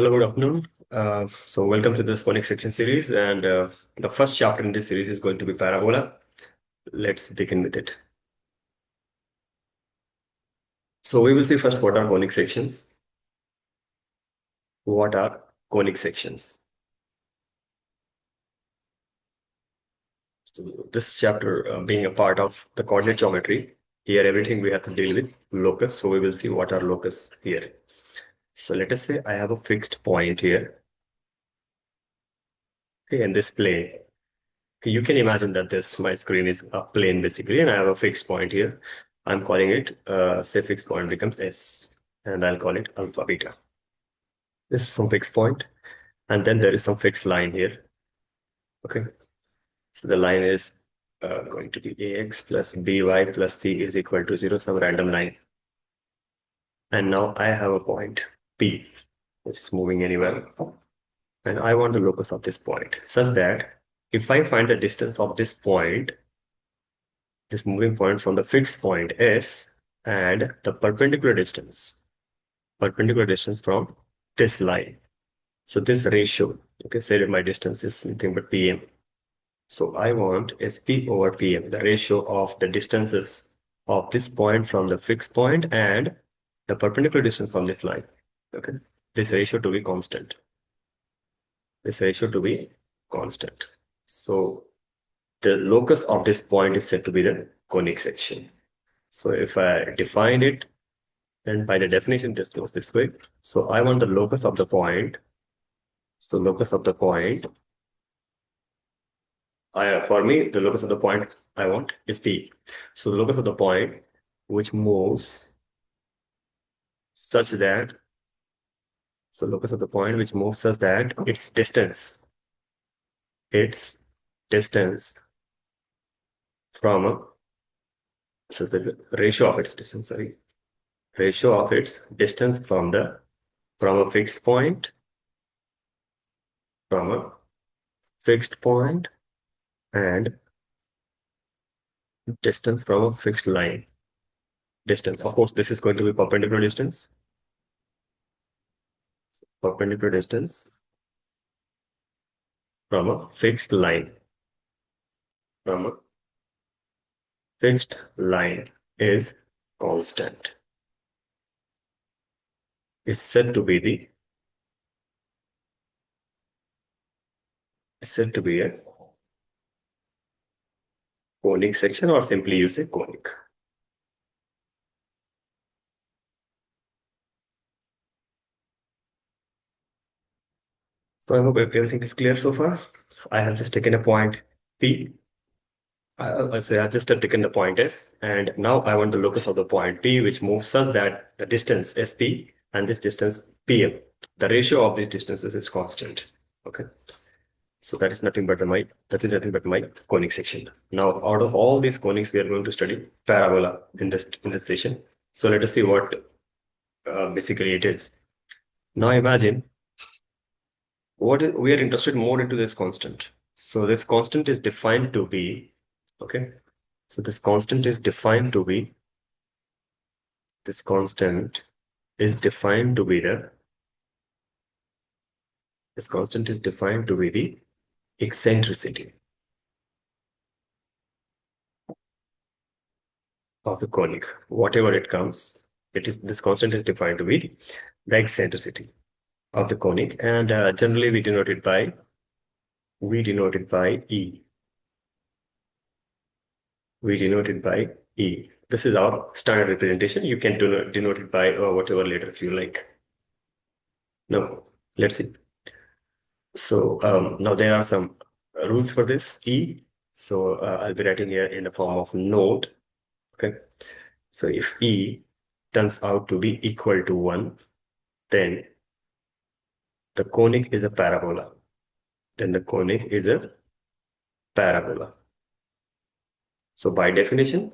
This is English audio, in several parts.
Hello, good afternoon. So welcome to this conic section series, and the first chapter in this series is going to be parabola. Let's begin with it. So we will see first what are conic sections. What are conic sections? So this chapter being a part of the coordinate geometry, here everything we have to deal with locus. So we will see what are locus here. So let us say I have a fixed point here, okay, in this plane. Okay, you can imagine that this my screen is a plane basically, and I have a fixed point here. I'm calling it, say fixed point becomes S, and I'll call it alpha beta. This is some fixed point, and then there is some fixed line here. Okay, so the line is going to be ax plus by plus c is equal to 0, some random line. And now I have a point P, which is moving anywhere, and I want the locus of this point such that if I find the distance of this point, this moving point from the fixed point S, and the perpendicular distance from this line. So this ratio, okay, say that my distance is nothing but PM. So I want SP over PM, the ratio of the distances of this point from the fixed point and the perpendicular distance from this line. Okay, this ratio to be constant. This ratio to be constant. So the locus of this point is said to be the conic section. So if I define it, and by the definition, this goes this way. So I want the locus of the point. So locus of the point, for me, the locus of the point I want is P. So the locus of the point which moves such that, so locus of the point which moves such that its distance from a, so the ratio of its distance, sorry, ratio of its distance from a fixed point, from a fixed point and distance from a fixed line. Distance, of course, this is going to be perpendicular distance. Perpendicular distance from a fixed line. From a fixed line is constant. Is said to be a conic section, or simply use a conic. So I hope everything is clear so far. I have just taken a point P. So I just have taken the point S, and now I want the locus of the point P, which moves such that the distance SP and this distance PM, the ratio of these distances is constant. Okay. So that is nothing but my conic section. Now, out of all these conics, we are going to study parabola in this session. So let us see what basically it is. Now imagine we are interested more into this constant. So this constant is defined to be, okay. So this constant is defined to be the eccentricity of the conic. Whatever it comes, this constant is defined to be the eccentricity of the conic, and generally we denote it by E. We denote it by E. This is our standard representation. You can denote it by whatever letters you like. Now, let's see. So now there are some rules for this E. So I'll be writing here in the form of node. Okay. So if E turns out to be equal to 1, then the conic is a parabola. So by definition,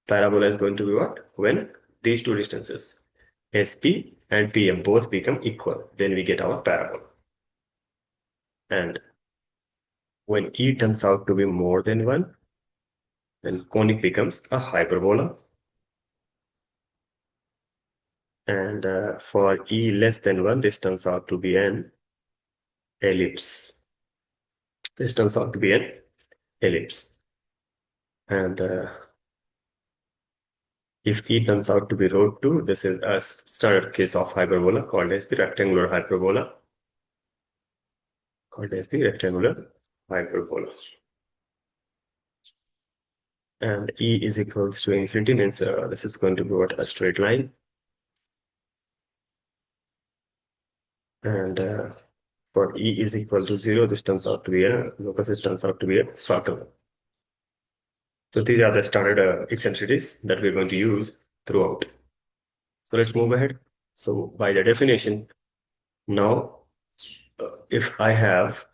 parabola is going to be what? When these two distances, SP and PM, both become equal, then we get our parabola. And when E turns out to be more than 1, then conic becomes a hyperbola. And for e less than 1, this turns out to be an ellipse. This turns out to be an ellipse. And if e turns out to be root 2, this is a standard case of hyperbola called as the rectangular hyperbola. Called as the rectangular hyperbola. And e is equals to infinity means this is going to be what, a straight line. And for e is equal to 0, this turns out to be a locus, it turns out to be a circle. So these are the standard eccentricities that we're going to use throughout. So let's move ahead. So by the definition, now if I have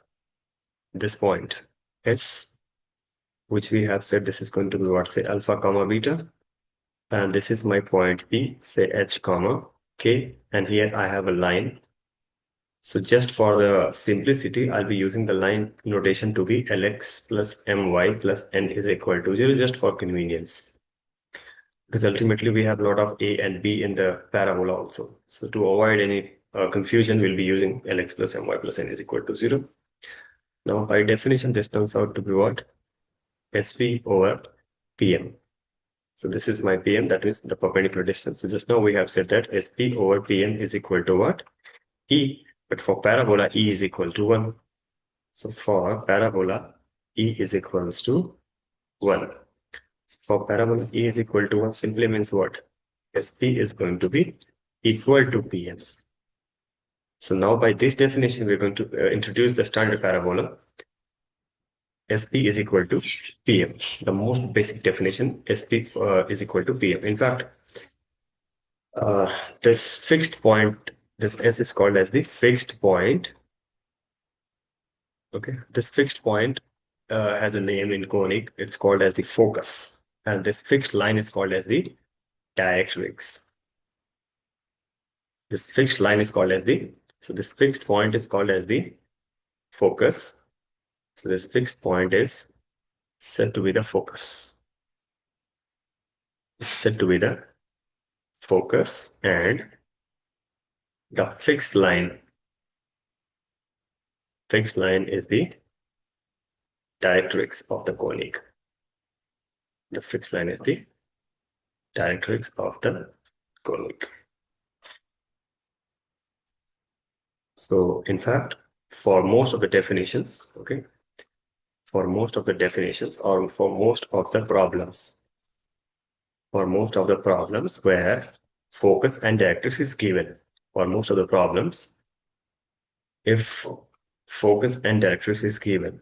this point S, which we have said this is going to be what, say alpha comma beta, and this is my point P, say H comma K, and here I have a line. So just for the simplicity, I'll be using the line notation to be Lx plus My plus N is equal to 0 just for convenience. Because ultimately we have a lot of A and B in the parabola also. So to avoid any confusion, we'll be using Lx plus My plus N is equal to 0. Now by definition, this turns out to be what? Sp over Pm. So this is my Pm, that is the perpendicular distance. So just now we have said that Sp over Pm is equal to what? E. But for parabola, E is equal to 1. So for parabola, E is equals to 1. So for parabola, E is equal to 1 simply means what? Sp is going to be equal to Pm. So now by this definition, we're going to introduce the standard parabola. Sp is equal to Pm. The most basic definition, Sp is equal to Pm. In fact, this fixed point, this S is called as the fixed point. Okay, this fixed point has a name in conic. It's called as the focus. And this fixed line is called as the directrix. This fixed line is called as the, so this fixed point is called as the focus. So this fixed point is said to be the focus. It's said to be the focus, and the fixed line is the directrix of the conic. The fixed line is the directrix of the conic. So in fact, for most of the definitions, okay, for most of the definitions or for most of the problems, where focus and directrix is given, for most of the problems, if focus and directrix is given,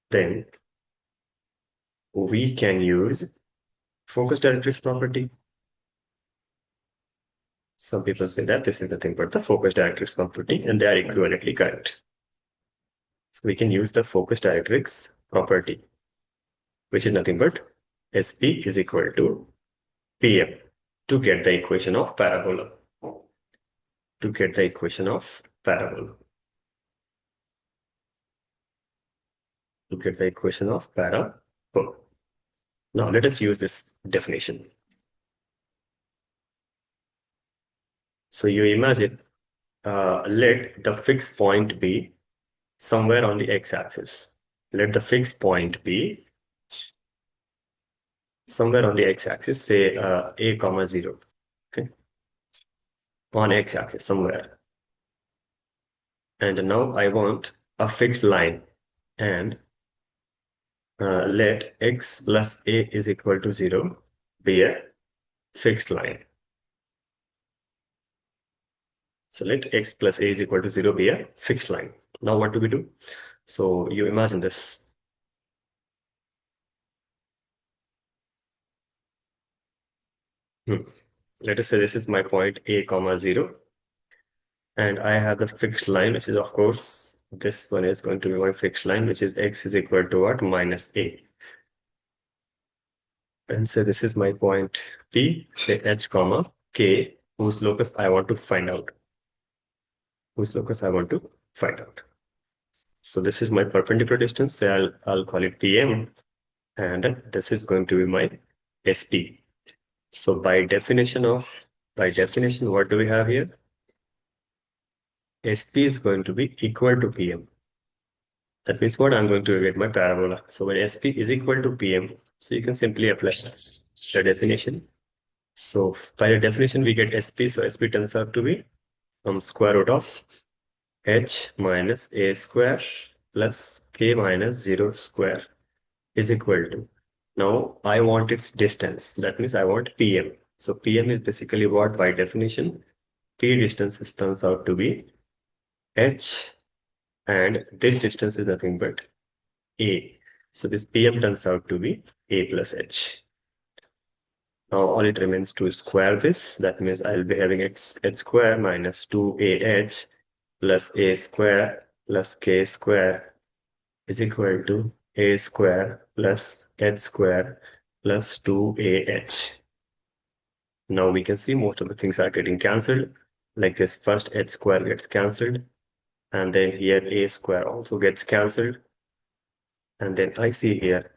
then we can use focus directrix property. Some people say that this is nothing but the focus directrix property, and they are equivalently correct. So we can use the focus directrix property, which is nothing but Sp is equal to Pm to get the equation of parabola. To get the equation of parabola. To get the equation of parabola. Now let us use this definition. So you imagine, let the fixed point be somewhere on the x-axis. Let the fixed point be somewhere on the x-axis, say a comma 0, okay, on x-axis somewhere. And now I want a fixed line, and let x plus a is equal to 0 be a fixed line. So let x plus a is equal to 0 be a fixed line. Now what do we do? So you imagine this. Let us say this is my point a comma 0. And I have the fixed line, which is, of course, this one is going to be my fixed line, which is x is equal to what? Minus a. And so this is my point P, say h comma k, whose locus I want to find out. So this is my perpendicular distance. So I'll call it PM, and this is going to be my SP. So by definition, what do we have here? SP is going to be equal to PM. That means what I'm going to get my parabola. So when SP is equal to PM, so you can simply apply the definition. So by the definition, we get SP. So SP turns out to be square root of h minus a square plus k minus 0 square is equal to. Now I want its distance. That means I want PM. So PM is basically what by definition P distance turns out to be h, and this distance is nothing but a. So this PM turns out to be a plus h. Now all it remains to square this. That means I'll be having h square minus 2ah plus a square plus k square is equal to a square plus h square plus 2ah. Now we can see most of the things are getting cancelled. Like this first h square gets cancelled, and then here a square also gets cancelled. And then I see here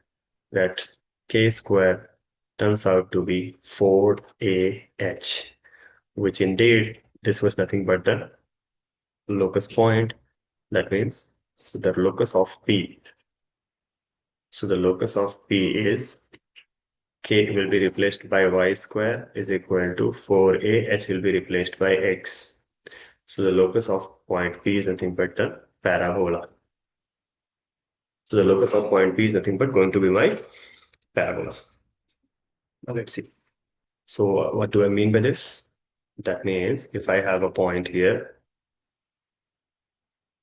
that k square turns out to be 4ah, which indeed this was nothing but the locus point. That means so the locus of P. So the locus of P is k will be replaced by y square is equal to 4a, h will be replaced by x. So the locus of point P is nothing but the parabola. So the locus of point P is nothing but going to be my parabola. Now let's see. So what do I mean by this? That means if I have a point here,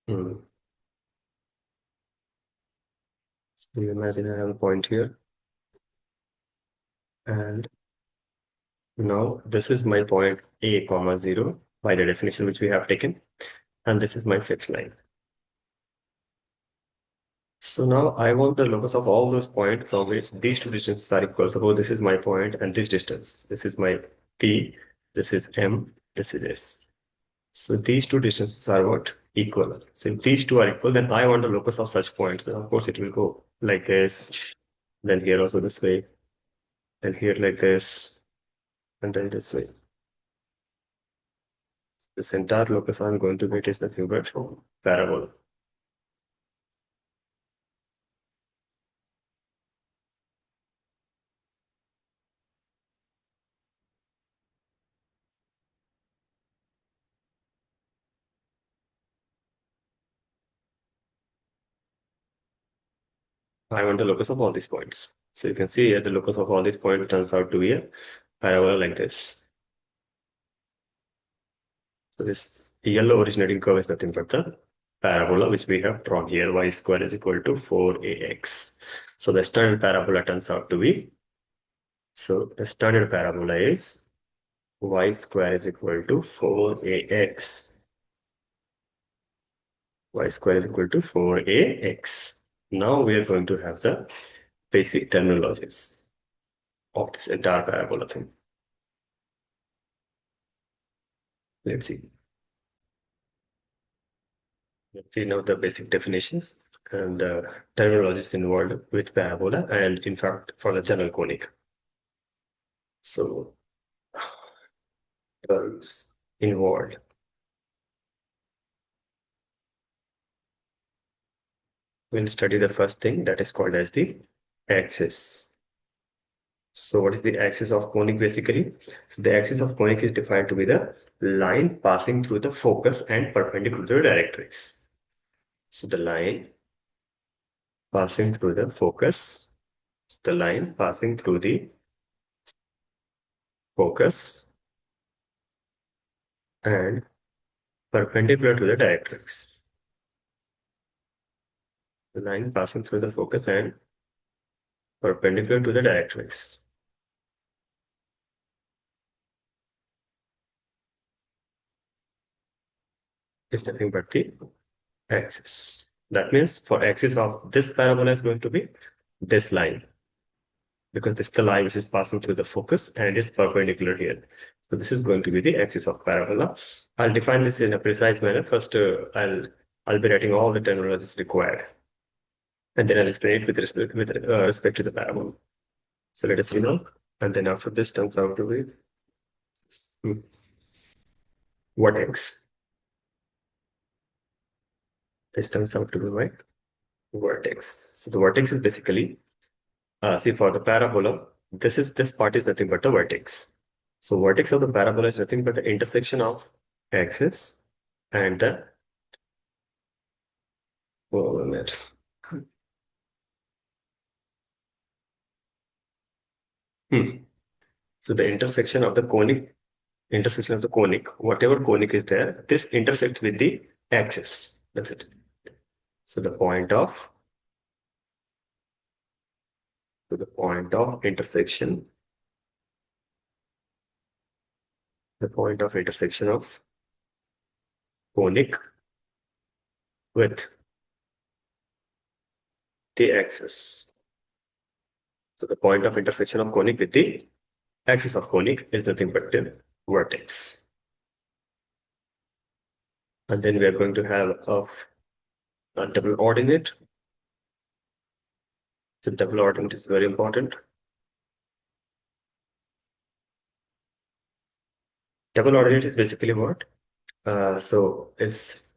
so you imagine I have a point here, and now this is my point a comma 0 by the definition which we have taken, and this is my fixed line. So now I want the locus of all those points from which these two distances are equal. Suppose this is my point and this distance. This is my P, this is M, this is S. So these two distances are what? Equal. So if these two are equal, then I want the locus of such points. Then of course it will go like this, then here also this way, then here like this, and then this way. So this entire locus I'm going to get is nothing but parabola. I want the locus of all these points. So you can see here the locus of all these points turns out to be a parabola like this. So this yellow originating curve is nothing but the parabola which we have drawn here. Y square is equal to 4ax. So the standard parabola turns out to be, so the standard parabola is y square is equal to 4ax. Y square is equal to 4ax. Now we are going to have the basic terminologies of this entire parabola thing. Let's see. Let's see now the basic definitions and the terminologies involved with parabola and in fact for the general conic. So terms involved. We'll study the first thing that is called as the axis. So what is the axis of conic basically? So the axis of conic is defined to be the line passing through the focus and perpendicular to the directrix. So the line passing through the focus, the line passing through the focus and perpendicular to the directrix. The line passing through the focus and perpendicular to the directrix. Is nothing but the axis. That means for axis of this parabola is going to be this line, because this is the line which is passing through the focus and it's perpendicular here. So this is going to be the axis of parabola. I'll define this in a precise manner. First, I'll I'll be writing all the terminologies required. And then I'll explain it with respect to the parabola. So let us see now. And then after this turns out to be hmm, vertex. This turns out to be my vertex. So the vertex is basically, see for the parabola, this part is nothing but the vertex. So vertex of the parabola is nothing but the intersection of axis and the, oh, a minute. Hmm. So the intersection of the conic, whatever conic is there, this intersects with the axis. That's it. So the point of intersection, the point of intersection of conic with the axis. So the point of intersection of conic with the axis of conic is nothing but the vertex. And then we are going to have a double ordinate. So double ordinate is very important. Double ordinate is basically what? So it's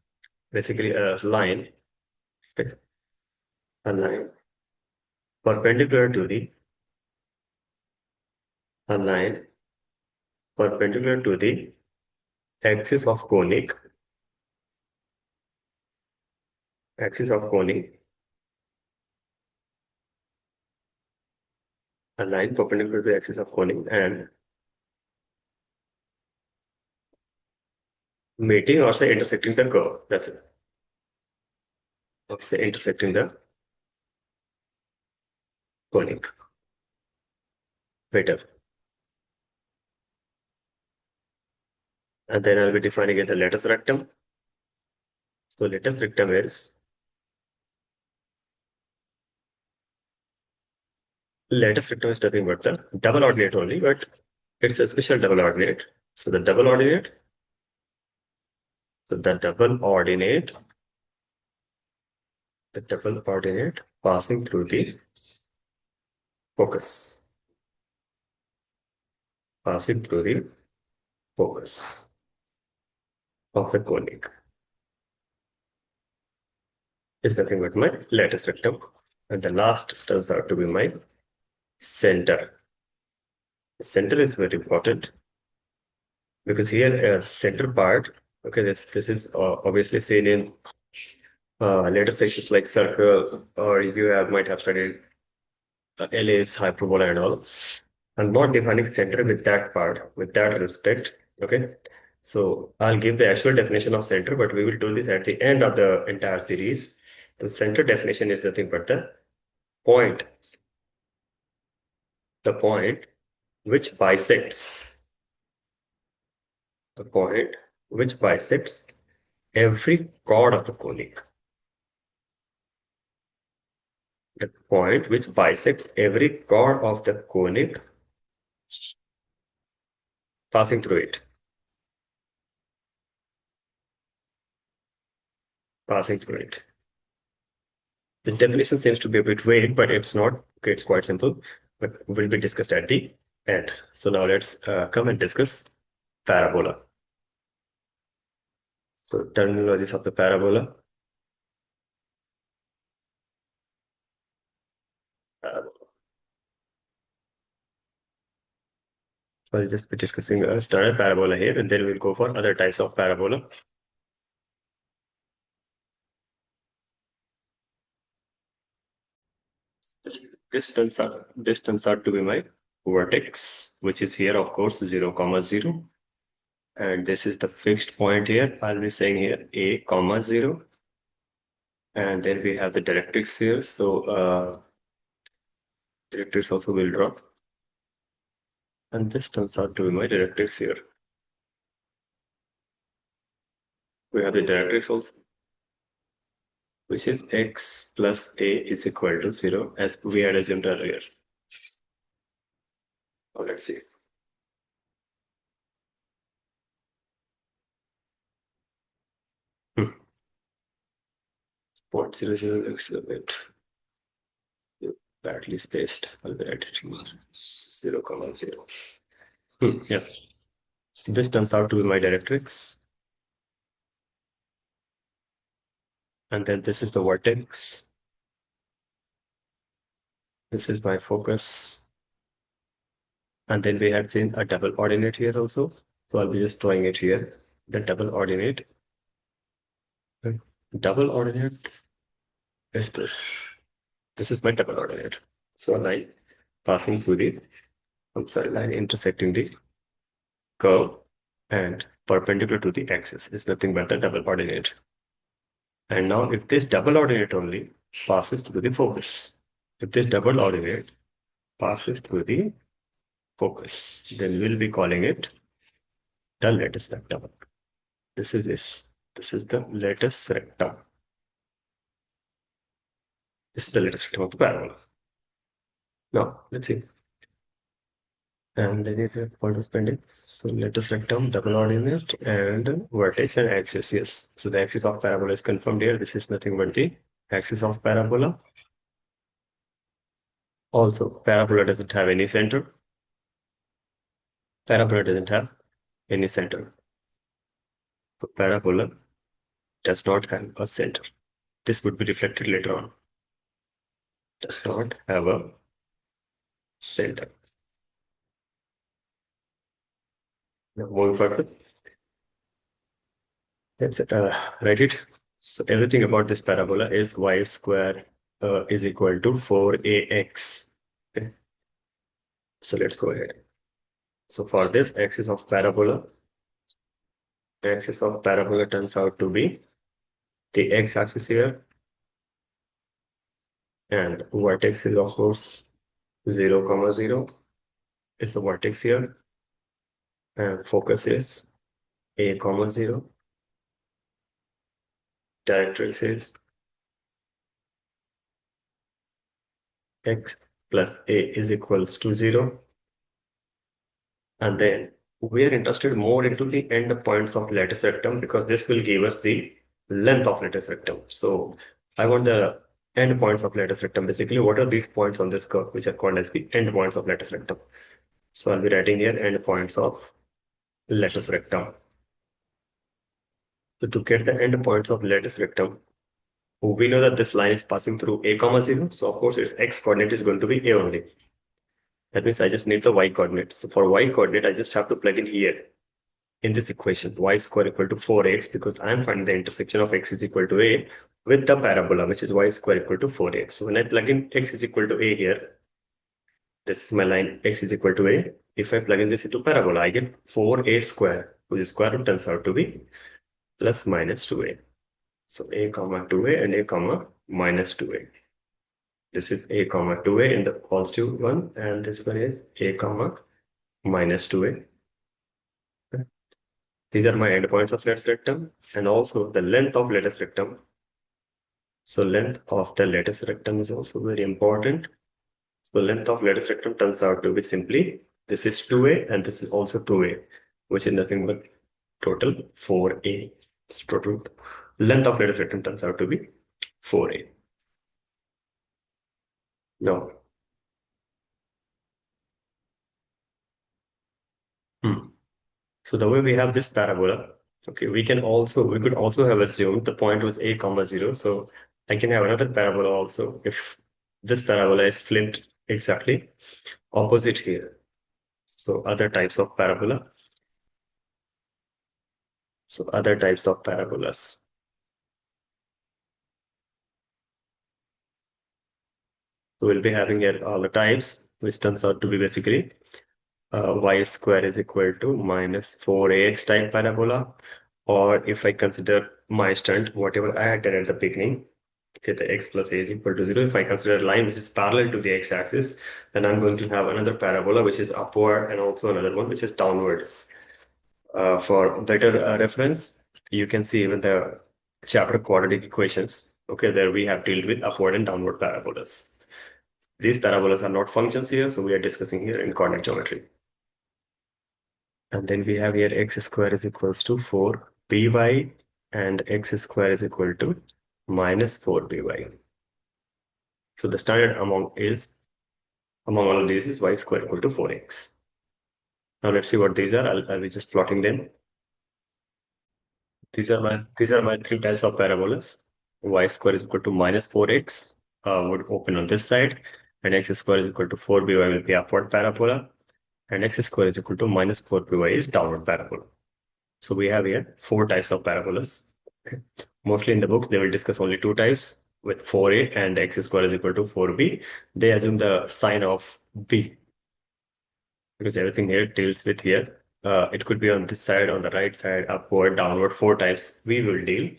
basically okay, a line perpendicular to the a line perpendicular to the axis of conic, a line perpendicular to the axis of conic and meeting or say intersecting the curve. That's it. Or say intersecting the conic. Better. And then I'll be defining it the latus rectum. So latus rectum is nothing but the double ordinate only, but it's a special double ordinate. So the double ordinate, so the double ordinate passing through the focus, passing through the focus of the conic is nothing but my latus rectum. And the last turns out to be my center. The center is very important because here center part, okay, this is obviously seen in later sections like circle, or you might have studied ellipse, hyperbola, and all. I'm not defining center with that part, with that respect. Okay. So I'll give the actual definition of center, but we will do this at the end of the entire series. The center definition is nothing but point, the point which bisects, the point which bisects every chord of the conic. The point which bisects every chord of the conic passing through it. Passing through it. This definition seems to be a bit vague, but it's not. Okay, it's quite simple, but will be discussed at the end. So now let's come and discuss parabola. So terminologies of the parabola. Parabola. So I'll just be discussing a standard parabola here, and then we'll go for other types of parabola. This turns out to be my vertex, which is here, of course, 0, 0. And this is the fixed point here. I'll be saying here a, 0. And then we have the directrix here. So directrix also will drop. And this turns out to be my directrix here. We have the directrix also, which is x plus a is equal to 0, as we had assumed earlier. Now let's see. Hmm. 0.00 exclamate. Badly spaced. I'll write it here. 0, comma 0. Yeah. So this turns out to be my directrix. And then this is the vertex. This is my focus. And then we had seen a double ordinate here also. So I'll be just drawing it here. The double ordinate. Okay. Double ordinate is this. This is my double ordinate. So a line passing through the, I'm sorry, line intersecting the curve and perpendicular to the axis is nothing but the double ordinate. And now if this double ordinate only passes through the focus, if this double ordinate passes through the focus, then we'll be calling it the lattice rectum. This is this. This is the lattice rectum. This is the lattice rectum of the parabola. Now, let's see. And then if you point of spending, so lattice rectum, double ordinate, and vertex and axis. Yes. So the axis of parabola is confirmed here. This is nothing but the axis of parabola. Also, parabola doesn't have any center. Parabola doesn't have any center. So parabola does not have a center. This would be reflected later on. Does not have a center. Now, moving further. That's it. Write it. So everything about this parabola is y square is equal to 4ax. Okay. So let's go ahead. So for this axis of parabola, the axis of parabola turns out to be the x-axis here, and vertex is of course 0, comma 0 is the vertex here, and focus is a, comma 0. Directrix is x plus a is equals to 0. And then we are interested more into the end points of lattice rectum because this will give us the length of lattice rectum. So I want the end points of lattice rectum. Basically, what are these points on this curve, which are called as the end points of lattice rectum? So I'll be writing here end points of lattice rectum. So to get the end points of lattice rectum, we know that this line is passing through a, comma 0. So of course its x coordinate is going to be a only. That means I just need the y coordinate. So for y coordinate, I just have to plug in here in this equation y square equal to 4x because I'm finding the intersection of x is equal to a with the parabola, which is y square equal to 4x. So when I plug in x is equal to a here, this is my line x is equal to a. If I plug in this into parabola, I get 4a square, which square root turns out to be plus minus 2a. So a comma 2a and a comma minus 2a. This is a comma 2a in the positive one, and this one is a comma minus 2a. These are my endpoints of lattice rectum and also the length of lattice rectum. So length of the lattice rectum is also very important. So length of lattice rectum turns out to be simply, this is 2a and this is also 2a, which is nothing but total 4a. So total length of lattice rectum turns out to be 4a. Now, so the way we have this parabola, okay, we could also have assumed the point was a, comma 0. So I can have another parabola also if this parabola is flipped exactly opposite here. So other types of parabola. So other types of parabolas. So we'll be having here all the types, which turns out to be basically y square is equal to minus 4ax type parabola. Or if I consider my stunt, whatever I had done at the beginning, okay, the x plus a is equal to 0. If I consider a line which is parallel to the x-axis, then I'm going to have another parabola which is upward and also another one which is downward. For better reference, you can see even the chapter quadratic equations. Okay, there we have dealt with upward and downward parabolas. These parabolas are not functions here, so we are discussing here in coordinate geometry. And then we have here x square is equals to 4 by and x square is equal to minus 4by. So the standard among all of these is y square equal to 4x. Now let's see what these are. I'll be just plotting them. These are my three types of parabolas. Y square is equal to minus 4x would open on this side, and x square is equal to 4by will be upward parabola, and x square is equal to minus 4by is downward parabola. So we have here four types of parabolas. Okay. Mostly in the books, they will discuss only two types with 4a and x square is equal to 4b. They assume the sign of b because everything here deals with here. It could be on this side, on the right side, upward, downward, four types we will deal.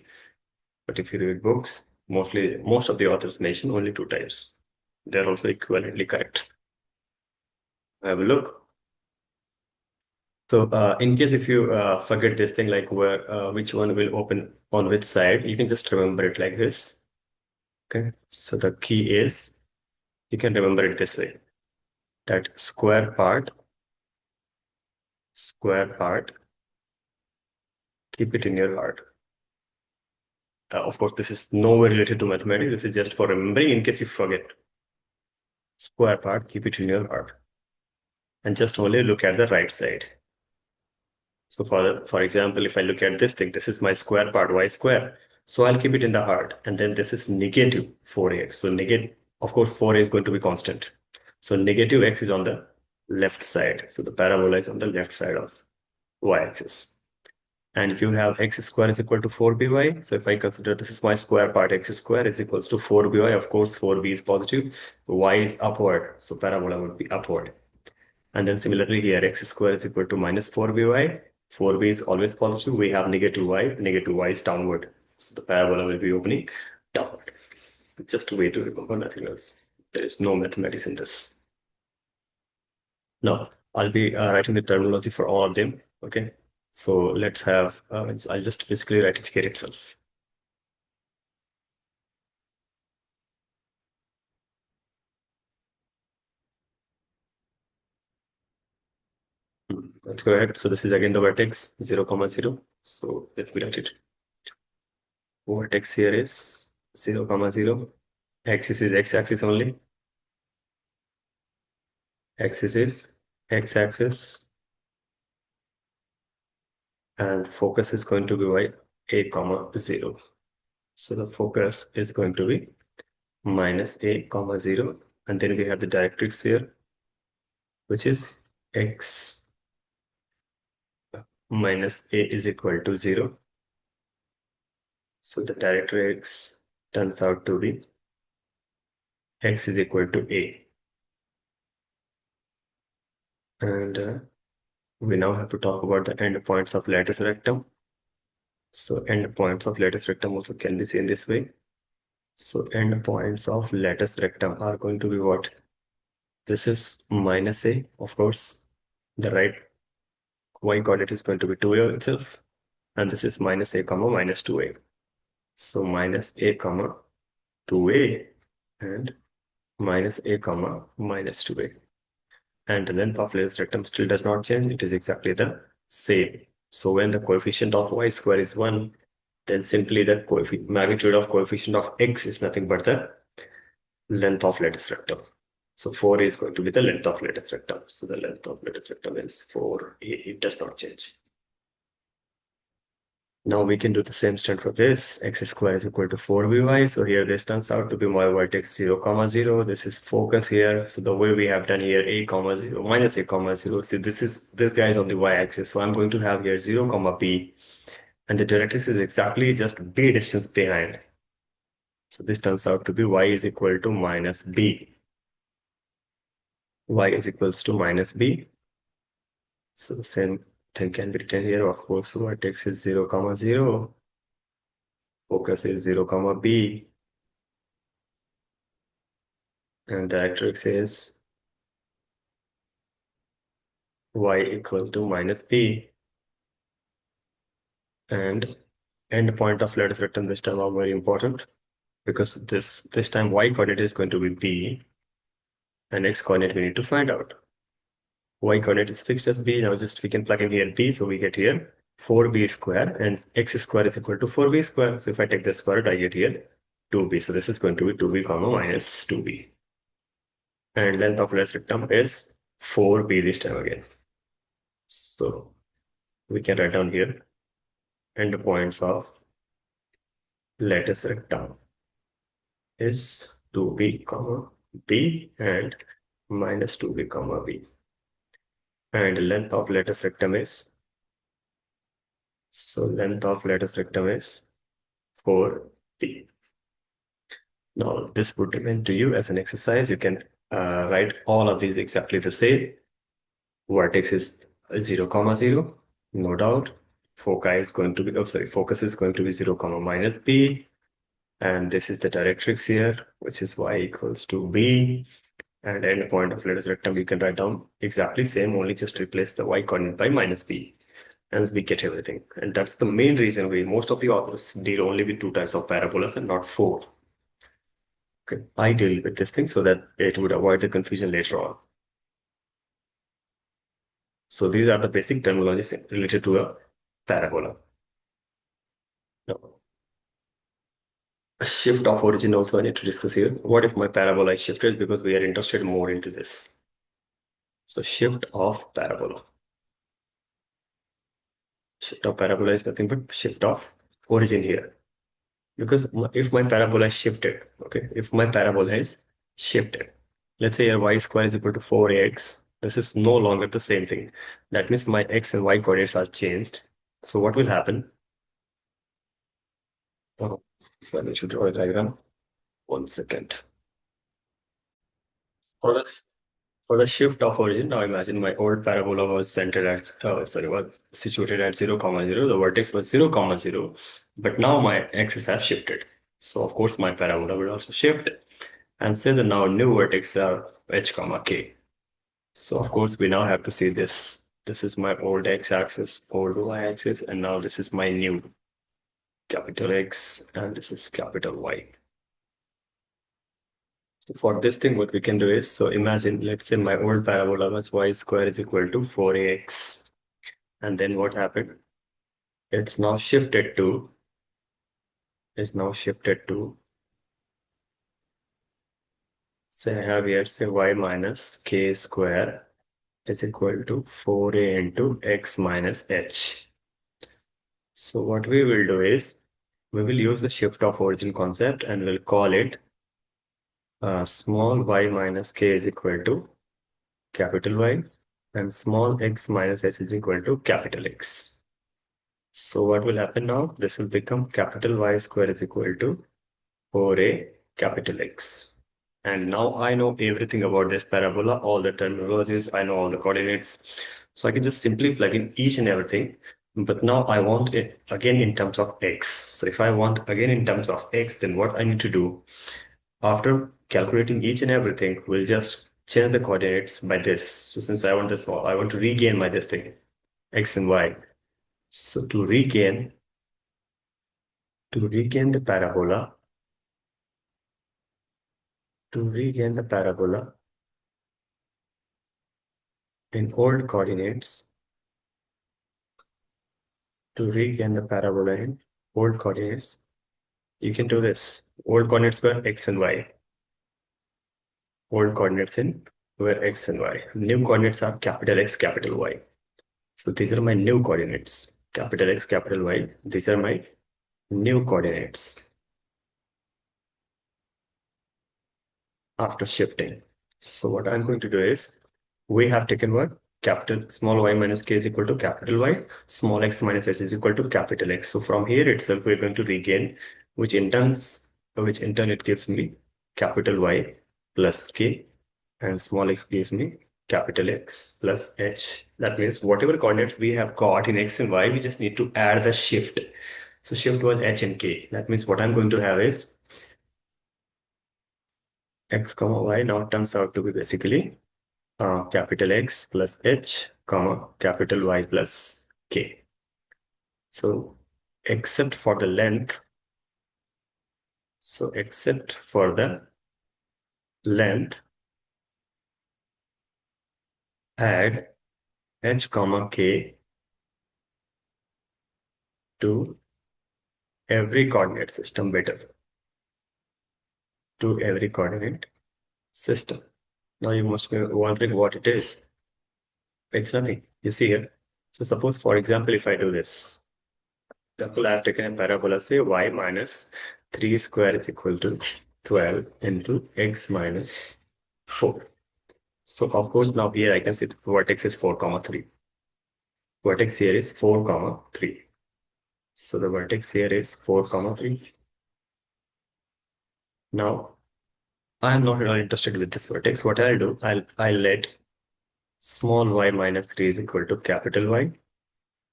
But if you read books, most of the authors mention only two types. They're also equivalently correct. Have a look. So in case if you forget this thing, like where which one will open on which side, you can just remember it like this. Okay. So the key is you can remember it this way. That square part, keep it in your heart. Of course, this is nowhere related to mathematics. This is just for remembering in case you forget. Square part, keep it in your heart. And just only look at the right side. So for example, if I look at this thing, this is my square part, y square. So I'll keep it in the heart. And then this is negative 4x. So negative, of course, 4a is going to be constant. So negative x is on the left side. So the parabola is on the left side of y-axis. And you have x square is equal to 4by. So if I consider this is my square part, x square is equals to 4by. Of course, 4b is positive. Y is upward. So parabola would be upward. And then similarly here, x square is equal to minus 4by. 4b is always positive. We have negative y is downward. So the parabola will be opening downward. It's just a way to remember, nothing else. There is no mathematics in this. Now, I'll be writing the terminology for all of them. Okay. So let's have, I'll just basically write it here itself. Let's go ahead. So this is again the vertex 0, 0. So let me write it. Vertex here is 0, 0. Axis is x-axis only. Axis is x-axis. And focus is going to be y a, 0. So the focus is going to be minus a, 0. And then we have the directrix here, which is x minus a is equal to 0. So the directrix turns out to be x is equal to a. And we now have to talk about the endpoints of lattice rectum. So endpoints of lattice rectum also can be seen this way. So endpoints of lattice rectum are going to be what? This is minus a, of course. The right y coordinate is going to be 2a itself. And this is minus a, minus 2a. So minus a, 2a and minus a, minus 2a. And the length of lattice rectum still does not change. It is exactly the same. So when the coefficient of y square is 1, then simply the magnitude of coefficient of x is nothing but the length of lattice rectum. So 4 is going to be the length of lattice rectum. So the length of lattice rectum is 4a. It does not change. Now we can do the same step for this. X square is equal to 4by. So here this turns out to be my vertex 0, 0. This is focus here. So the way we have done here a, 0, minus a, 0. See, this guy is on the y-axis. So I'm going to have here 0, b. And the directrix is exactly just b distance behind. So this turns out to be y is equal to minus b. Y is equals to minus b. So the same thing can be written here. Of course, vertex is 0, 0. Focus is 0, b. And directrix is y equal to minus b. And endpoint of lattice rectum this time are very important because this time y coordinate is going to be b and x coordinate we need to find out. Y coordinate is fixed as b. Now just we can plug in here b, so we get here 4b square and x square is equal to 4b square. So if I take the square root, I get here 2b. So this is going to be 2b comma minus 2b. And length of lattice rectum is 4b this time again. So we can write down here endpoints of lattice rectum is 2b comma b and minus 2b comma b. And length of lattice rectum is, so length of lattice rectum is 4b. Now this would remain to you as an exercise. You can write all of these exactly the same. Vertex is 0 comma 0, no doubt. Foci is going to be, oh sorry, focus is going to be 0 comma minus b. And this is the directrix here, which is y equals to b. And endpoint of lattice rectum, you can write down exactly same, only just replace the y coordinate by minus b. And we get everything. And that's the main reason we, most of the authors deal only with 2 types of parabolas and not 4. Okay. I deal with this thing so that it would avoid the confusion later on. So these are the basic terminologies related to a parabola. Now, a shift of origin also I need to discuss here. What if my parabola is shifted? Because we are interested more into this. So shift of parabola. Shift of parabola is nothing but shift of origin here. Because if my parabola is shifted, okay, if my parabola is shifted, let's say your y square is equal to 4ax, this is no longer the same thing. That means my x and y coordinates are changed. So what will happen? Oh, so I need to draw a diagram. 1 second. For the, for the shift of origin, now imagine my old parabola was centered at, was situated at 0 comma 0. The vertex was 0 comma 0, but now my axes have shifted. So of course my parabola will also shift. And say the now new vertex are h comma k. So of course we now have to see this. This is my old x-axis, old y-axis, and now this is my new capital X, and this is capital Y. So for this thing, what we can do is, so imagine, let's say my old parabola was y square is equal to 4ax. And then what happened? It's now shifted to, say I have here, say y minus k square is equal to 4a into x minus h. So what we will do is, we will use the shift of origin concept and we'll call it small y minus k is equal to capital Y and small x minus h is equal to capital X. So what will happen now? This will become capital Y square is equal to 4a capital X. And now I know everything about this parabola, all the terminologies, I know all the coordinates. So I can just simply plug in each and everything. But now I want it again in terms of X. So if I want again in terms of X, then what I need to do after calculating each and everything, we'll just change the coordinates by this. So since I want this, I want to regain my this thing, X and Y. So to regain the parabola, in old coordinates, you can do this. Old coordinates were X and Y. Old coordinates in were X and Y. New coordinates are capital X, capital Y. So these are my new coordinates. Capital X, capital Y. These are my new coordinates after shifting. So what I'm going to do is, we have taken what? Capital small y minus k is equal to capital Y, small x minus h is equal to capital X. So from here itself, we're going to regain, which in turn it gives me capital Y plus k, and small x gives me capital X plus h. That means whatever coordinates we have got in x and y, we just need to add the shift. So shift was h and k. That means what I'm going to have is x comma y now turns out to be basically capital X plus h comma capital Y plus k. So except for the length, add h comma k to every coordinate system better. to every coordinate system. Now you must be wondering what it is. It's nothing. You see here. So suppose, for example, if I do this, example, I have taken a parabola, say y minus 3 square is equal to 12 into x minus 4. So of course, now here I can see the vertex is 4 comma 3. Vertex here is 4 comma 3. So the vertex here is 4 comma 3. Now I am not at all interested with this vertex. What I'll do, I'll let small y minus 3 is equal to capital Y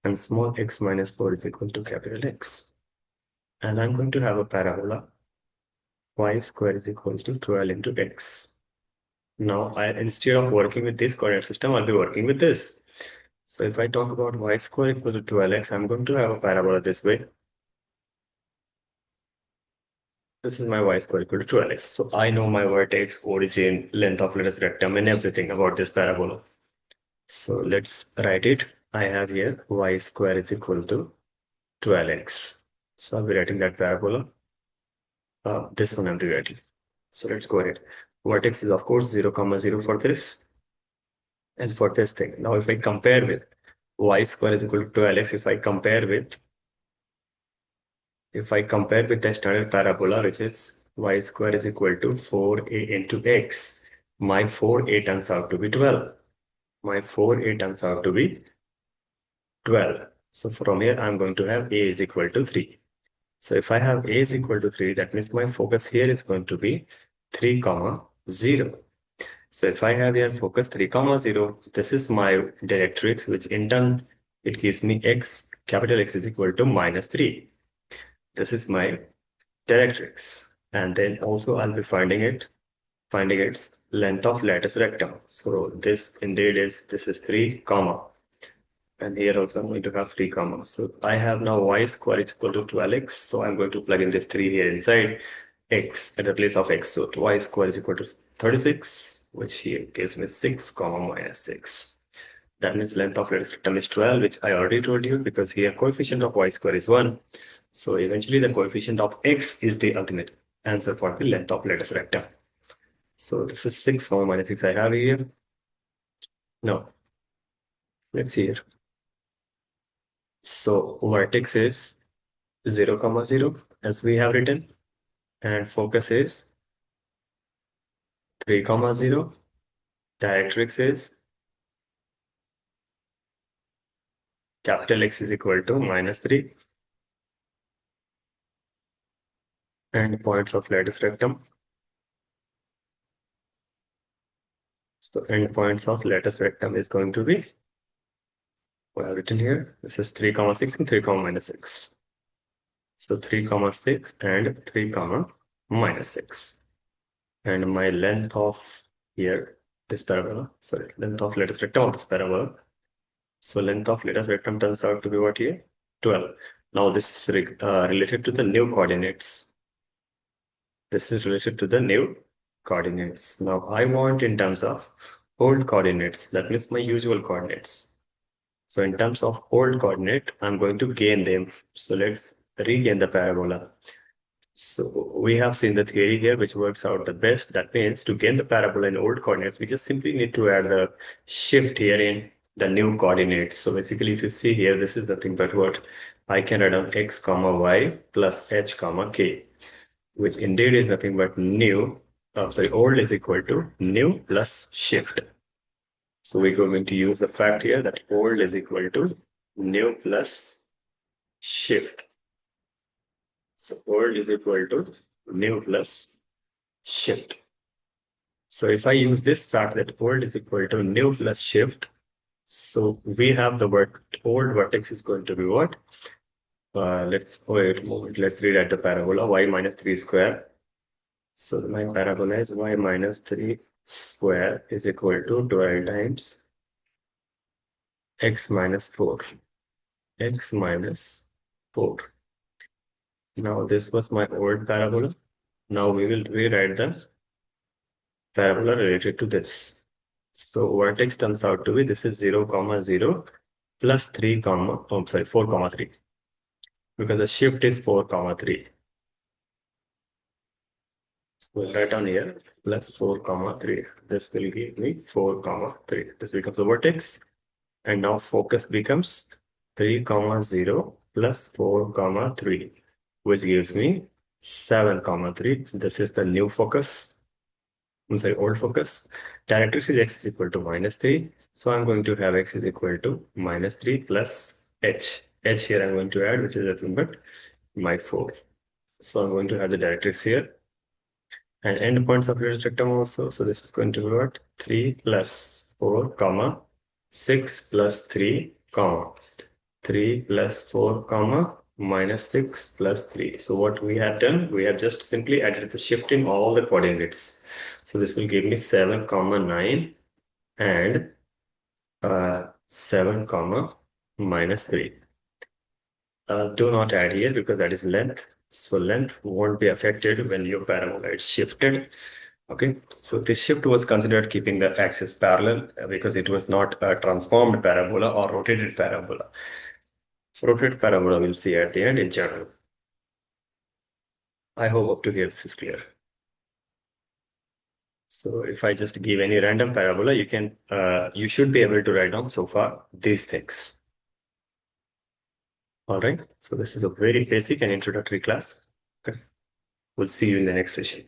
and small x minus 4 is equal to capital X. And I'm going to have a parabola y square is equal to 12 into x. Now, instead of working with this coordinate system, I'll be working with this. So if I talk about y square equal to 12x, I'm going to have a parabola this way. This is my y square equal to 12x. So I know my vertex, origin, length of lattice rectum, and everything about this parabola. So let's write it. I have here y square is equal to 12x. So I'll be writing that parabola. This one I'm rewriting. So let's go ahead. Vertex is of course 0 comma 0 for this and for this thing. Now if I compare with y square is equal to 12x, if I compare with the standard parabola, which is y square is equal to 4a into x, my 4a turns out to be 12. My 4a turns out to be 12. So from here, I'm going to have a is equal to 3. So if I have a is equal to 3, that means my focus here is going to be 3 comma 0. So if I have here focus 3 comma 0, this is my directrix, which in turn, it gives me x, capital X is equal to minus 3. This is my directrix. And then also I'll be finding its length of lattice rectum. So this indeed is, this is 3 comma. And here also I'm going to have 3 comma. So I have now y square is equal to 12x. So I'm going to plug in this 3 here inside x at the place of x. So y square is equal to 36, which here gives me 6 comma minus 6. That means length of lattice rectum is 12, which I already told you because here coefficient of y square is 1. So eventually the coefficient of x is the ultimate answer for the length of lattice rectum. So this is 6 comma minus 6 I have here. Now, let's see here. So vertex is 0 comma 0 as we have written, and focus is 3 comma 0. Directrix is capital X is equal to minus 3, and points of lattice rectum. So endpoints of lattice rectum is going to be what I've written here. This is 3 comma 6 and 3 comma minus 6. So 3 comma 6 and 3 comma minus 6. And my length of here, this parabola, sorry, length of lattice rectum of this parabola. So length of lattice rectum turns out to be what here? 12. Now this is related to the new coordinates. This is related to the new coordinates. Now I want in terms of old coordinates, that means my usual coordinates. So in terms of old coordinate, I'm going to gain them. So let's regain the parabola. So we have seen the theory here, which works out the best. That means to gain the parabola in old coordinates, we just simply need to add the shift here in the new coordinates. So basically, if you see here, this is the thing that what I can write down x comma y plus h comma k, which indeed is nothing but new. Old is equal to new plus shift. So we're going to use the fact here that old is equal to new plus shift. So old is equal to new plus shift. So if I use this fact that old is equal to new plus shift, so we have the word old vertex is going to be what? Let's wait a moment. Let's rewrite the parabola y minus 3 square. So my parabola is y minus 3 square is equal to 12 times x minus 4. X minus 4. Now this was my old parabola. Now we will rewrite the parabola related to this. So vertex turns out to be this is 0 comma 0 plus 3 comma 4 comma 3, because the shift is 4 comma 3. We'll write down here plus 4 comma 3. This will give me 4 comma 3. This becomes the vertex. And now focus becomes 3 comma 0 plus 4 comma 3, which gives me 7 comma 3. This is the new focus. I'm sorry, old focus. Directrix is x is equal to minus 3. So I'm going to have x is equal to minus 3 plus h. H here I'm going to add, which is nothing but my 4. So I'm going to have the directrix here and endpoints of your rectum also. So this is going to be what? 3 plus 4 comma 6 plus 3 comma 3 plus 4 comma minus 6 plus 3. So what we have done, we have just simply added the shift in all the coordinates. So this will give me 7 comma 9 and 7 comma minus 3. Do not add here because that is length. So length won't be affected when your parabola is shifted. Okay, so this shift was considered keeping the axis parallel because it was not a transformed parabola or rotated parabola. Rotated parabola we'll see at the end in general. I hope up to here this is clear. So if I just give any random parabola, you should be able to write down so far these things. All right, so this is a very basic and introductory class. Okay, we'll see you in the next session.